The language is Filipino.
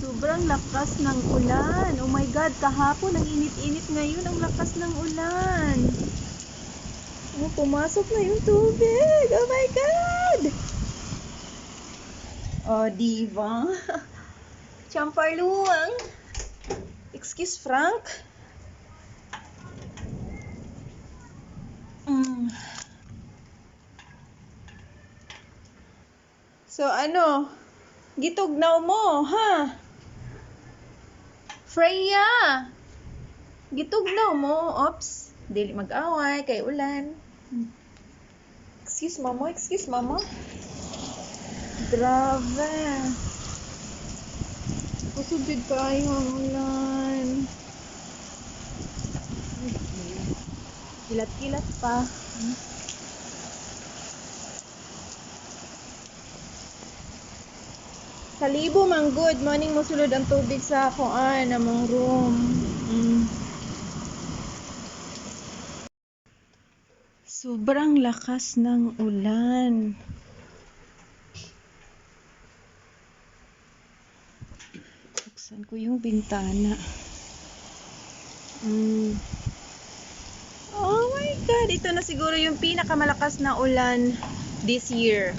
Sobrang lakas ng ulan. Oh my God, kahapon ang init-init, ngayon ang lakas ng ulan. Oh, pumasok na yung tubig. Oh my God! Oh, diva. Champarluang. Excuse Frank. So ano, gitugnaw mo, ha? Freya! Gitugnaw mo. Ops, dili mag-away kay ulan. Excuse mama, excuse mama. Grabe. Kusugid kayo ang ulan. Kilat-kilat pa. Kalibo man good morning mo sulod ang tubig sa kuan among room. Sobrang lakas ng ulan. Buksan ko yung bintana. Oh my God, ito na siguro yung pinakamalakas na ulan this year.